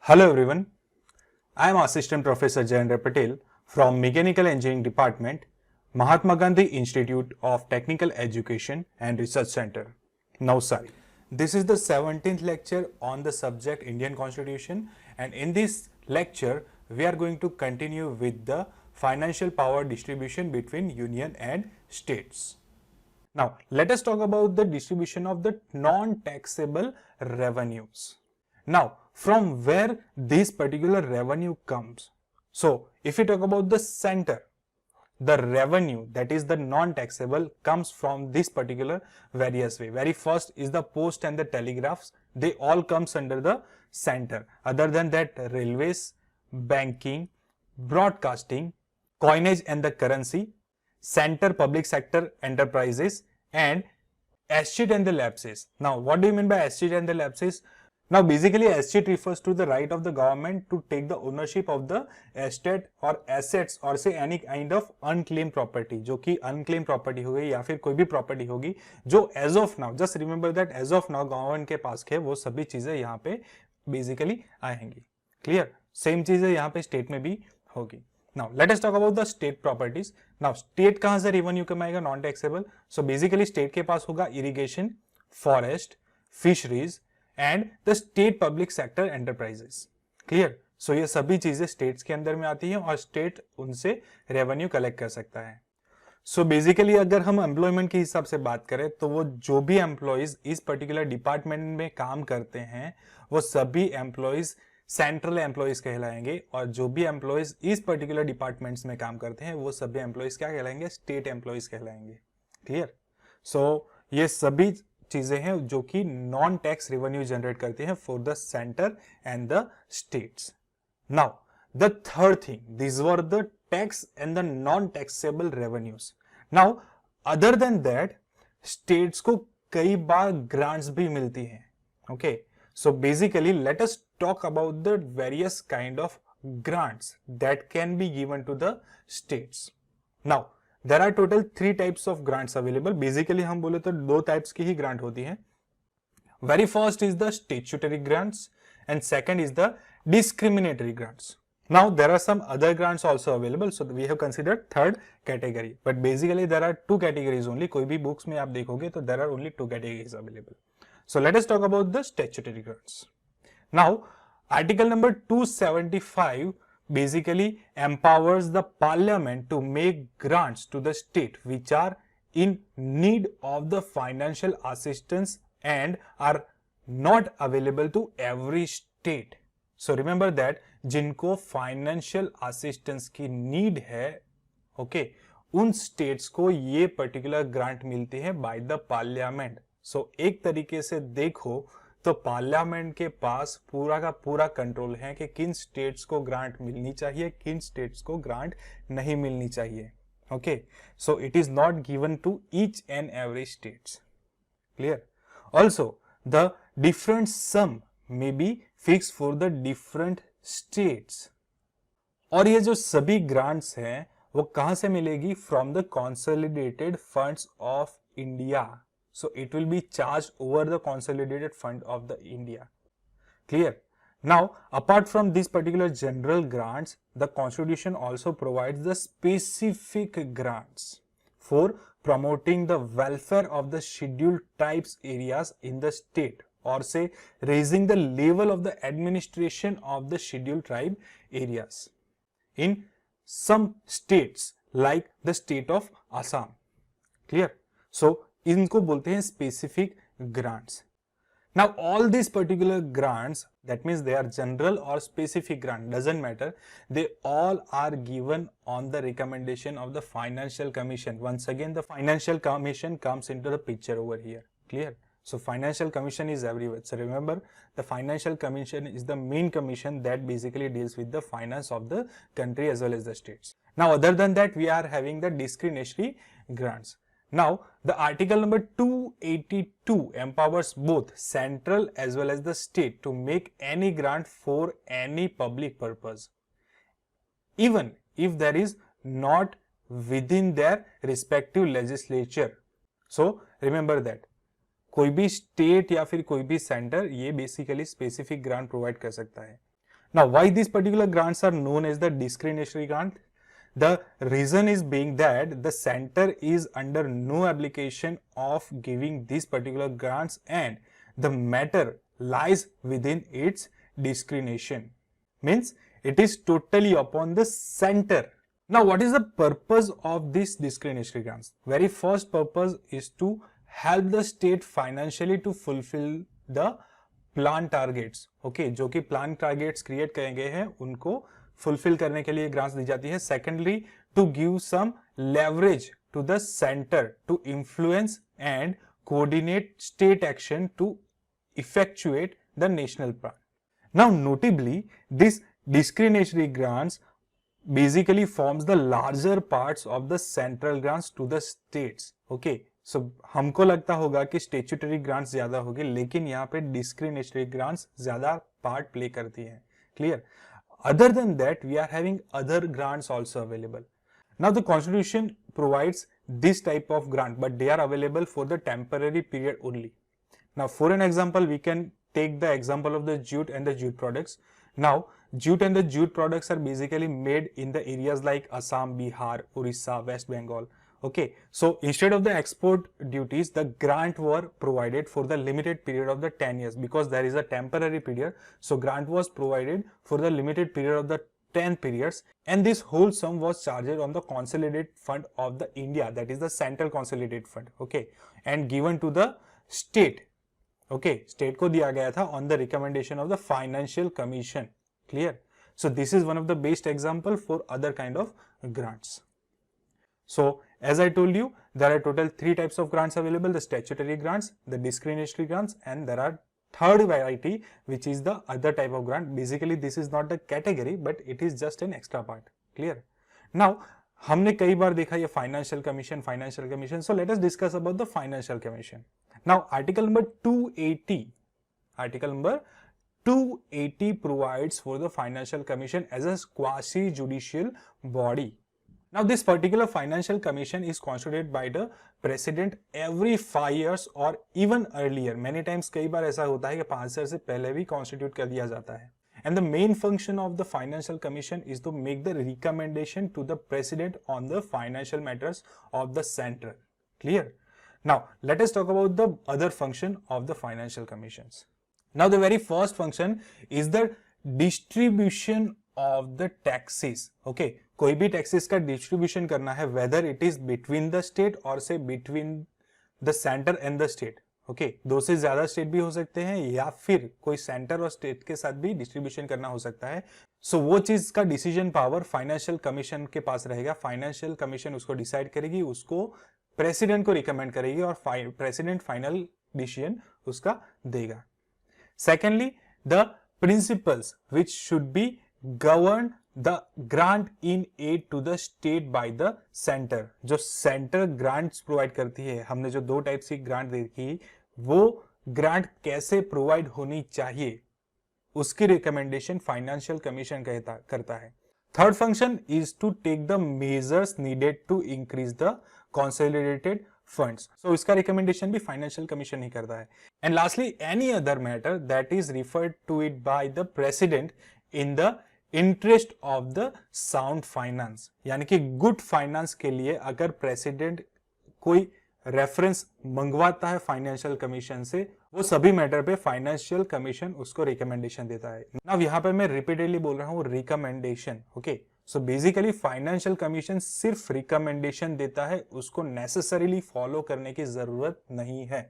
Hello everyone, I am Assistant Professor Jayendra Patel from Mechanical Engineering Department, Mahatma Gandhi Institute of Technical Education and Research Center, Navsari. This is the 17th lecture on the subject Indian Constitution, and in this lecture we are going to continue with the financial power distribution between union and states. Now let us talk about the distribution of the non-taxable revenues. Now, from where this particular revenue comes? So, if we talk about the center, the revenue that is the non-taxable comes from this particular various way. Very first is the post and the telegraphs. They all comes under the center. Other than that, railways, banking, broadcasting, coinage and the currency, center public sector enterprises, and escheat and the lapses. Now, what do you mean by escheat and the lapses? Now basically escheat refers to the right of the government to take the ownership of the estate or assets or say any kind of unclaimed property, जो कि unclaimed property हो गई या फिर कोई भी property होगी जो as of now, just remember that as of now government के पास है, वो सभी चीजें यहाँ पे basically आएंगी. Clear? Same चीजें यहाँ पे state में भी होगी. Now let us talk about the state properties. Now state कहाँ से revenue कमाएगा non taxable? So basically state के पास होगा irrigation, forest, fisheries and the state public sector enterprises. Clear? So ये सभी चीजें स्टेट्स के अंदर में आती हैं और स्टेट उनसे रेवेन्यू कलेक्ट कर सकता है. सो बेसिकली अगर हम एम्प्लॉयमेंट के हिसाब से बात करें तो वो जो भी एम्प्लॉयज इस पर्टिकुलर डिपार्टमेंट में काम करते हैं वो सभी एम्प्लॉयज सेंट्रल एम्प्लॉयज कहलाएंगे और जो भी एम्प्लॉयज इस पर्टिकुलर डिपार्टमेंट्स में काम करते हैं वो सभी एम्प्लॉयज क्या कहलाएंगे? स्टेट एम्प्लॉयज कहलाएंगे. क्लियर? सो ये सभी चीजें हैं जो कि नॉन टैक्स रेवेन्यू जनरेट करते हैं for the centre and the states. Now the third thing, this were the tax and the non taxable revenues. Now other than that states को कई बार ग्रांट्स भी मिलती हैं. Okay, so basically let us talk about the various kind of grants that can be given to the states. Now there are total 3 types of grants available. Basically हम बोले तो 2 types की ही grant होती हैं. Very first is the statutory grants and second is the discriminatory grants. Now there are some other grants also available, so we have considered third category, but basically there are 2 categories only. कोई भी books में आप देखोगे तो there are only 2 categories available. So let us talk about the statutory grants. Now article number 275 basically empowers the parliament to make grants to the state which are in need of the financial assistance and are not available to every state. So remember that जिनको financial assistance की need है, okay, उन states को ये particular grant मिलती है by the parliament. So एक तरीके से देखो तो पार्लियामेंट के पास पूरा का पूरा कंट्रोल है कि किन स्टेट्स को ग्रांट मिलनी चाहिए, किन स्टेट्स को ग्रांट नहीं मिलनी चाहिए. Okay, so it is not given to each and every states. Clear? Also the different sum may be fix for the different states. और ये जो सभी ग्रांट्स हैं वो कहां से मिलेगी? From the consolidated funds of India. So it will be charged over the consolidated fund of the India. Clear? Now, apart from these particular general grants, the Constitution also provides the specific grants for promoting the welfare of the scheduled tribes areas in the state, or say raising the level of the administration of the scheduled tribe areas in some states like the state of Assam. Clear? So इनको बोलते हैं specific grants. Now all this particular grants, that means they are general और specific grant, doesn't matter, they all are given on the recommendation of the financial commission. Once again the financial commission comes into the picture over here. Clear? So financial commission is everywhere. So remember, the financial commission is the main commission that basically deals with the finance of the country as well as the states. Now other than that, we are having the discretionary grants. Now, the article number 282 empowers both central as well as the state to make any grant for any public purpose, even if there is not within their respective legislature. So, remember that. कोई भी state या फिर कोई भी centre ये basically specific grant provide कर सकता है. Now, why these particular grants are known as the discretionary grant? The reason is being that the center is under no obligation of giving these particular grants and the matter lies within its discretion. Means it is totally upon the center. Now, what is the purpose of this discretionary grants? Very first purpose is to help the state financially to fulfill the plan targets, okay, जो कि plan targets create किए गए हैं उनको fulfil करने के लिए grants दी जाती है. Secondly, to give some leverage to the centre to influence and coordinate state action to effectuate the national plan. Now notably this discretionary grants basically forms the larger parts of the central grants to the states. Okay, so हमको लगता होगा कि statutory grants ज्यादा होगी, लेकिन यहाँ पे discriminatory grants ज्यादा पार्ट प्ले करती हैं. Clear? Other than that we are having other grants also available. Now the constitution provides this type of grant but they are available for the temporary period only. Now for an example we can take the example of the jute and the jute products. Now, jute and the jute products are basically made in the areas like Assam, Bihar, Orissa, West Bengal. Okay, so instead of the export duties, the grant were provided for the limited period of the 10 years because there is a temporary period. So grant was provided for the limited period of the 10 periods, and this whole sum was charged on the consolidated fund of the India, that is the central consolidated fund. Okay, and given to the state. Okay, state को दिया गया था on the recommendation of the financial commission. Clear? So this is one of the best example for other kind of grants. So as I told you, there are total 3 types of grants available: the statutory grants, the discriminatory grants, and there are third variety which is the other type of grant. Basically this is not the category but it is just an extra part. Clear? Now हमने कई बार देखा ये financial commission. So let us discuss about the financial commission. Now article number 280 provides for the financial commission as a quasi judicial body. Now this particular financial commission is constituted by the president every 5 years or even earlier. Many times कई बार ऐसा होता है कि 5 साल से पहले भी constitute कर दिया जाता है. And the main function of the financial commission is to make the recommendation to the president on the financial matters of the center. Clear? Now, let us talk about the other function of the financial commissions. Now, the very first function is the distribution of the taxes. Okay, कोई भी taxes का distribution करना है, whether it is between the state or say between the center and the state. Okay, दो से ज्यादा state भी हो सकते हैं या फिर कोई सेंटर और स्टेट के साथ भी डिस्ट्रीब्यूशन करना हो सकता है. सो वो चीज का डिसीजन पावर फाइनेंशियल कमीशन के पास रहेगा. फाइनेंशियल कमीशन उसको डिसाइड करेगी, उसको प्रेसिडेंट को रिकमेंड करेगी और प्रेसिडेंट फाइनल डिसीजन उसका देगा. Secondly, the principles which should be govern the grant in aid to the state by the centre. जो सेंटर ग्रांट्स प्रोवाइड करती है, हमने जो 2 टाइप्स की ग्रांट देखी, वो ग्रांट कैसे प्रोवाइड होनी चाहिए उसकी रिकमेंडेशन फाइनेंशियल कमीशन करता है. Third function is to take the measures needed to increase the consolidated funds. So इसका रिकमेंडेशन भी फाइनेंशियल कमीशन ही करता है. And lastly, any other matter that is referred to it by the president in the interest of the sound finance. यानी कि good finance के लिए अगर प्रेसिडेंट कोई रेफरेंस मंगवाता है फाइनेंशियल कमीशन से, वो सभी मैटर पे फाइनेंशियल कमीशन उसको रिकमेंडेशन देता है. नाउ यहाँ पे मैं रिपीटेडली बोल रहा हूँ recommendation. Okay, so basically financial commission सिर्फ रिकमेंडेशन देता है, उसको नेसेसरीली फॉलो करने की जरूरत नहीं है.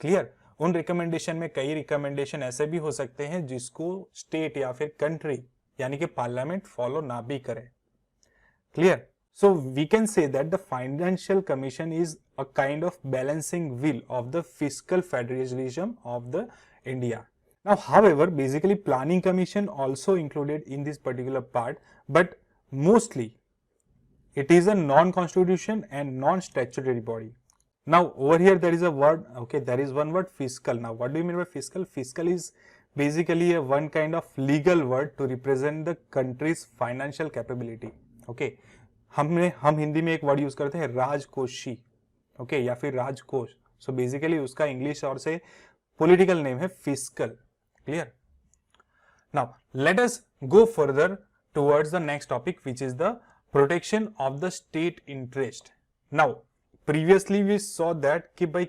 क्लियर? उन रिकमेंडेशन में कई रिकमेंडेशन ऐसे भी हो सकते हैं जिसको स्टेट या फिर कंट्री यानी कि पार्लियामेंट फॉलो ना भी करे. Clear? So we can say that the financial commission is a kind of balancing wheel of the fiscal federalism of the India. Now however, basically planning commission also included in this particular part, but mostly it is a non-constitution and non-statutory body. Now over here there is a word, okay, there is one word fiscal. Now what do you mean by fiscal? Fiscal is basically a one kind of legal word to represent the country's financial capability. Okay, हम हिंदी में एक word use करते हैं राजकोषी, okay, या फिर राजकोष. So basically उसका English और से पॉलिटिकल नेम है fiscal. Clear? Now, let us go further towards the next topic, which is the protection of the state interest. Now, previously we saw that कि भाई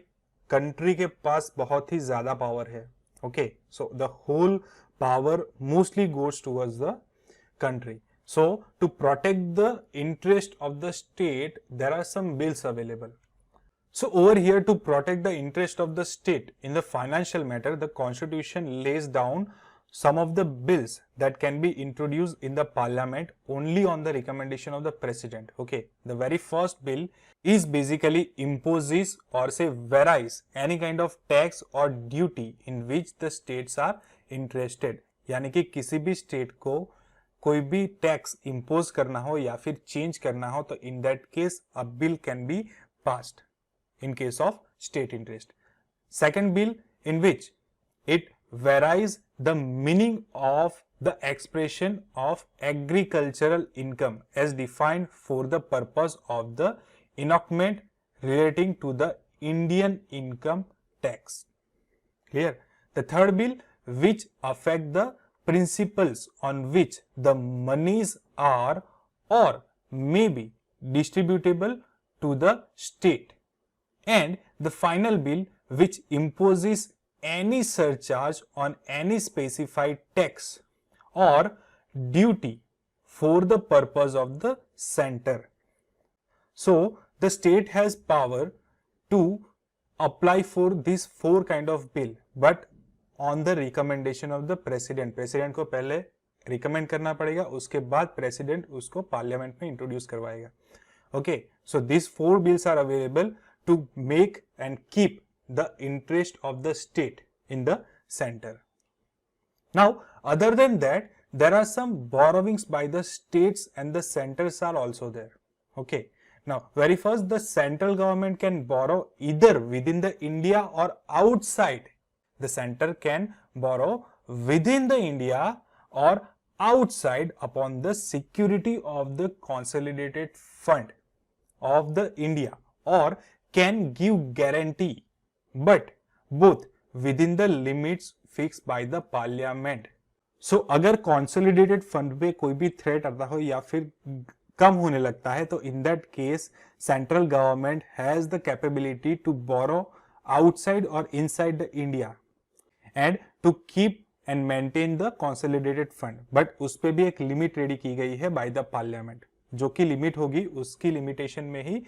country के पास बहुत ही ज़्यादा power है. Okay, so the whole power mostly goes towards the country. So, to protect the interest of the state, there are some bills available. So, over here, to protect the interest of the state in the financial matter, the constitution lays down some of the bills that can be introduced in the parliament only on the recommendation of the president. Okay, the very first bill is basically imposes or say varies any kind of tax or duty in which the states are interested. यानी कि किसी भी state को कोई भी tax impose करना हो या फिर चेंज करना हो, तो in that case a bill can be passed in case of state interest. Second bill in which it varies the meaning of the expression of agricultural income as defined for the purpose of the enactment relating to the Indian income tax. Clear? The third bill which affect the principles on which the monies are or may be distributable to the state. And the final bill which imposes any surcharge on any specified tax or duty for the purpose of the center. So, the state has power to apply for these four kind of bill, but on the recommendation of the president. President को पहले recommend करना पड़ेगा, उसके बाद president उसको parliament में introduce करवाएगा. Okay, so these four bills are available to make and keep the interest of the state in the center. Now, other than that, there are some borrowings by the states and the centers are also there. Okay. Now, very first, the central government can borrow either within the India or outside. The center can borrow within the India or outside upon the security of the consolidated fund of the India, or can give guarantee, but both within the limits fixed by the parliament. So, अगर consolidated fund पे कोई भी threat आता हो या फिर कम होने लगता है, तो in that case central government has the capability to borrow outside or inside the India and to keep and maintain the consolidated fund. But उस पे भी एक limit ready की गई है by the parliament. जो कि limit होगी उसकी limitation में ही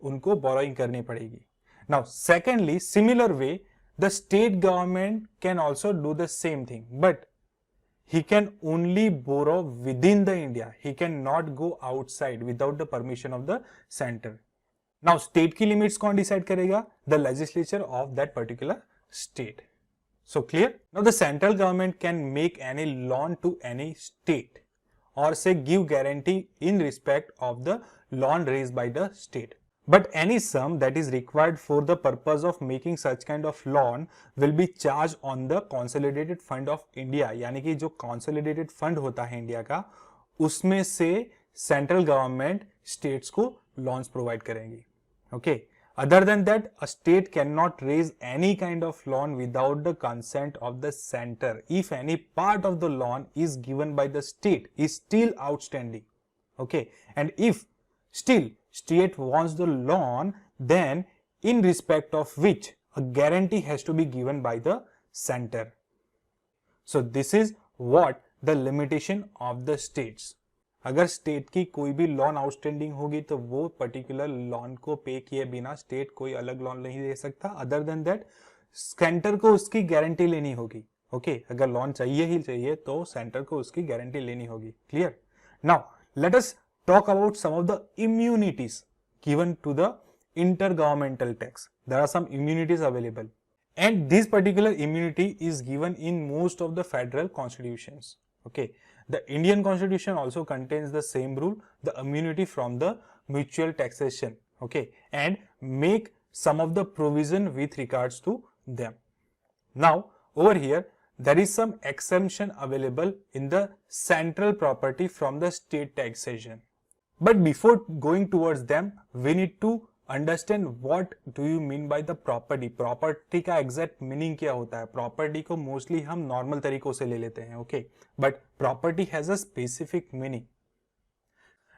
उनको borrowing करनी पड़ेगी. Now, secondly, similar way, the state government can also do the same thing, but he can only borrow within the India. He cannot go outside without the permission of the center. Now, state की limits कौन decide करेगा? The legislature of that particular state. So clear? Now, the central government can make any loan to any state or say give guarantee in respect of the loan raised by the state. But any sum that is required for the purpose of making such kind of loan will be charged on the consolidated fund of India. यानी कि जो consolidated fund होता है India का, उसमें से central government states को loans provide करेंगी. Okay. Other than that, a state cannot raise any kind of loan without the consent of the center. If any part of the loan is given by the state is still outstanding. Okay. And if still state wants the loan, then in respect of which a guarantee has to be given by the center. So this is what the limitation of the states. अगर state की कोई भी loan outstanding होगी तो वो particular loan को पे किए बिना स्टेट कोई अलग लोन नहीं दे सकता. अदर देन दैट सेंटर को उसकी गारंटी लेनी होगी. ओके, अगर लोन चाहिए ही चाहिए तो सेंटर को उसकी गारंटी लेनी होगी. Clear? Now let us talk about some of the immunities given to the intergovernmental tax. There are some immunities available, and this particular immunity is given in most of the federal constitutions. Okay, the Indian constitution also contains the same rule, the immunity from the mutual taxation. Okay, and make some of the provision with regards to them. Now over here there is some exemption available in the central property from the state taxation. But before going towards them, we need to understand what do you mean by the property. Property का exact meaning क्या होता है। Property को mostly हम normal तरीकों से ले लेते हैं, okay, but property has a specific meaning.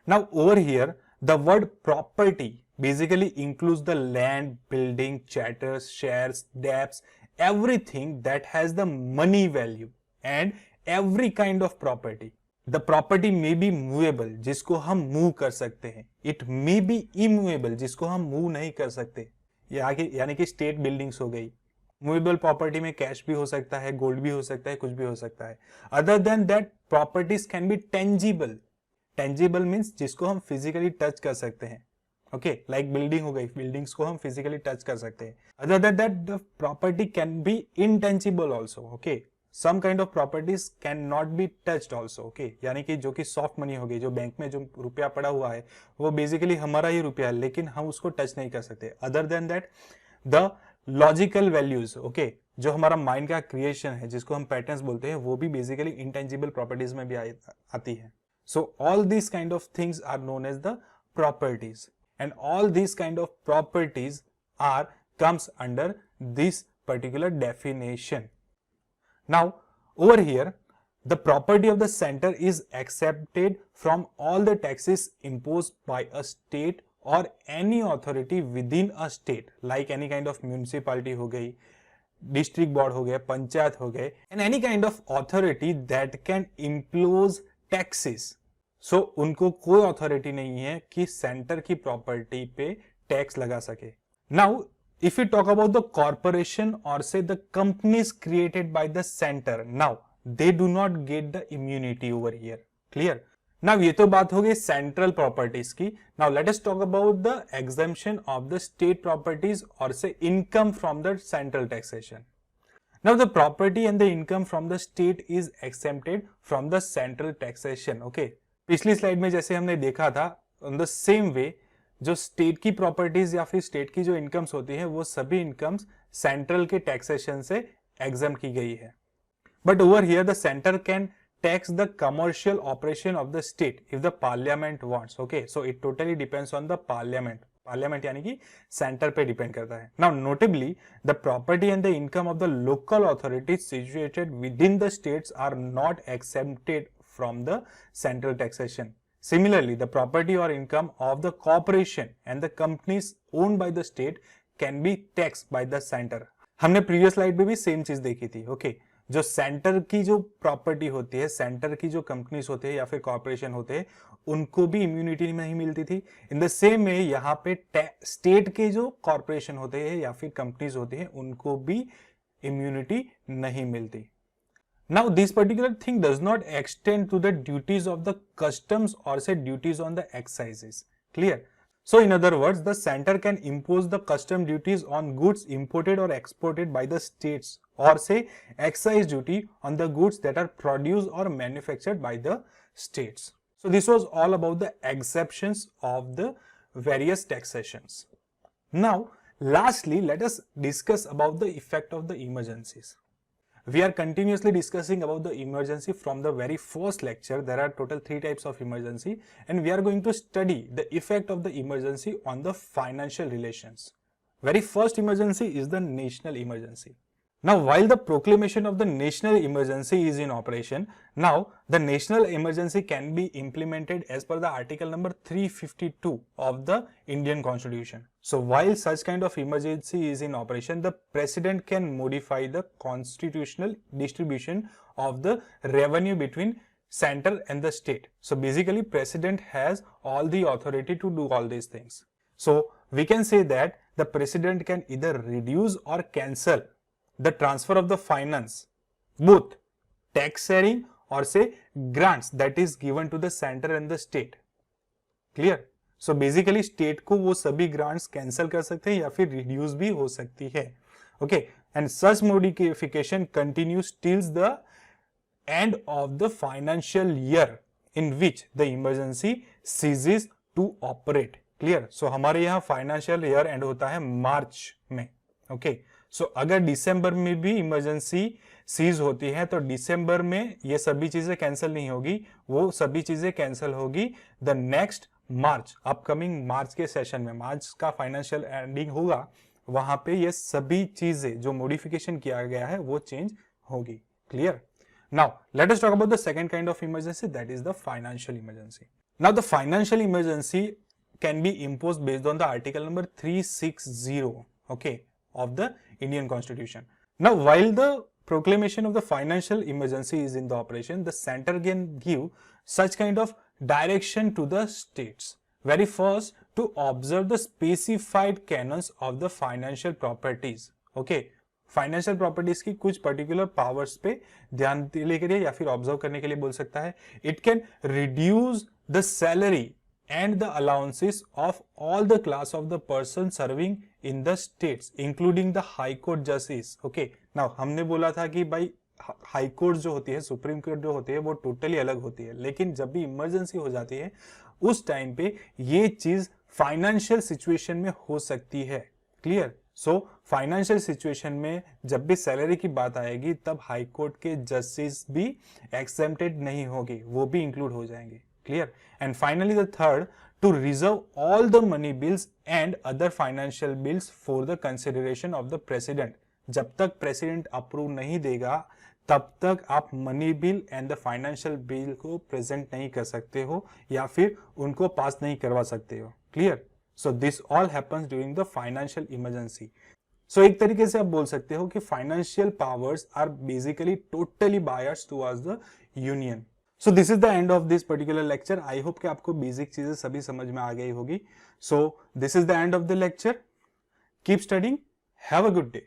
Now over here the word property basically includes the land, building, chatters, shares, debts, everything that has the money value and every kind of property. The property may be movable, जिसको हम move कर सकते हैं. It may be immovable, जिसको हम move नहीं कर सकते. यानी कि स्टेट बिल्डिंग्स हो गई. मूवेबल प्रॉपर्टी में कैश भी हो सकता है, गोल्ड भी हो सकता है, कुछ भी हो सकता है. Other than that properties can be tangible. Tangible means जिसको हम फिजिकली टच कर सकते हैं. ओके, लाइक बिल्डिंग हो गई, बिल्डिंग्स को हम फिजिकली टच कर सकते हैं. Other than that the property can be intangible also. Okay, some kind of properties can not be touched also. Okay, यानी कि जो कि सॉफ्ट मनी हो गई, जो बैंक में जो रुपया पड़ा हुआ है वो बेसिकली हमारा ही रुपया है, लेकिन हम उसको टच नहीं कर सकते. Other than that the logical values, okay, जो हमारा माइंड का क्रिएशन है, जिसको हम पैटर्न्स बोलते हैं, वो भी बेसिकली इंटेंजिबल प्रॉपर्टीज में भी आती है. So all this kind of things are known as the properties, and all these kind of properties comes under this particular definition. Now over here the property of the center is accepted from all the taxes imposed by a state or any authority within a state, like any kind of municipality हो गई, district board हो गया, पंचायत हो गए, and any kind of authority that can impose taxes. सो उनको कोई authority नहीं है कि सेंटर की प्रॉपर्टी पे टैक्स लगा सके. Now if you talk about the corporation और से the companies created by the centre, now they do not get the immunity over here. Clear? Now ये तो बात हो गई सेंट्रल प्रॉपर्टीज की. Now let us talk about the exemption of the state properties और से income from the central taxation. Now the property and the income from the state is exempted from the central taxation. Okay. पिछली slide में जैसे हमने देखा था, on the same way जो state की प्रॉपर्टीज या फिर स्टेट की जो इनकम्स होती है वो सभी इनकम्स सेंट्रल के टैक्सेशन से एग्जम्प्ट की गई है. But over here the centre can tax the commercial operation of the state if the parliament wants. Okay, so it totally depends on the parliament. Parliament यानी कि सेंटर पे depend करता है. Now notably the property and the income of the local authorities situated with in the states are not excepted from the central taxation. Similarly, the property or income of the corporation and the companies owned by the state can be taxed by the center. हमने previous slide में भी same चीज देखी थी. Okay, जो centre की जो property होती है, सेंटर की जो कंपनीज होते हैं या फिर कॉर्पोरेशन होते हैं, उनको भी इम्यूनिटी नहीं मिलती थी. इन द सेम वे यहाँ पे स्टेट के जो कॉर्पोरेशन होते हैं या फिर कंपनीज होते हैं, उनको भी इम्यूनिटी नहीं मिलती. Now this particular thing does not extend to the duties of the customs or say duties on the excises. Clear? So in other words, the center can impose the custom duties on goods imported or exported by the states or say excise duty on the goods that are produced or manufactured by the states. So this was all about the exceptions of the various taxations. Now lastly, let us discuss about the effect of the emergencies. We are continuously discussing about the emergency from the very first lecture. There are total 3 types of emergency and we are going to study the effect of the emergency on the financial relations. Very first emergency is the national emergency. Now while the proclamation of the national emergency is in operation, now the national emergency can be implemented as per the article number 352 of the Indian Constitution. So while such kind of emergency is in operation, the president can modify the constitutional distribution of the revenue between center and the state. So basically president has all the authority to do all these things. So we can say that the president can either reduce or cancel the transfer of the finance, both tax sharing or say grants that is given to the center and the state. Clear? So basically state को वो सभी grants cancel कर सकते हैं या फिर reduce भी हो सकती है. Okay, and such modification continues till the end of the financial year in which the emergency ceases to operate. Clear? So हमारे यहाँ financial year end होता है मार्च में. Okay. सो अगर दिसंबर में भी इमरजेंसी सीज होती है तो दिसंबर में ये सभी चीजें कैंसिल नहीं होगी, वो सभी चीजें कैंसिल होगी द नेक्स्ट मार्च, अपकमिंग मार्च के सेशन में, मार्च का फाइनेंशियल एंडिंग होगा, वहां पे ये सभी चीजें जो मॉडिफिकेशन किया गया है वो चेंज होगी। Clear? Now let us talk about the second kind of emergency, that is the financial emergency. Now the financial emergency can be imposed based on the article number 360, okay, of the Indian Constitution. Now, while the proclamation of the financial emergency is in the operation, the center can give such kind of direction to the states. Very first, to observe the specified canons of the financial properties, okay. Financial properties की कुछ particular powers पे ध्यान देने के लिए या फिर observe करने के लिए बोल सकता है। It can reduce the salary and the allowances of all the class of the person serving in the states including the high court justice, okay. now हमने बोला था कि भाई हाई कोर्ट जो होती है, सुप्रीम कोर्ट जो होती है वो टोटली अलग होती है, लेकिन जब भी इमरजेंसी हो जाती है उस टाइम पे ये चीज फाइनेंशियल सिचुएशन में हो सकती है। क्लियर? सो फाइनेंशियल सिचुएशन में जब भी सैलरी की बात आएगी तब हाई कोर्ट के जस्टिस भी एक्सेप्टेड नहीं होगी, वो भी इंक्लूड हो जाएंगे। Clear? And finally the third, to reserve all the money bills and other financial bills for the consideration of the president. जब तक प्रेसिडेंट अप्रूव नहीं देगा तब तक आप money bill and the financial bill को प्रेजेंट नहीं कर सकते हो या फिर उनको पास नहीं करवा सकते हो। Clear? So this all happens during the financial emergency. So एक तरीके से आप बोल सकते हो कि financial powers are basically totally biased towards the union. So this is the end of this particular lecture. I hope कि आपको बेसिक चीजें सभी समझ में आ गई होगी। सो this is the end of the lecture. Keep studying, have a good day.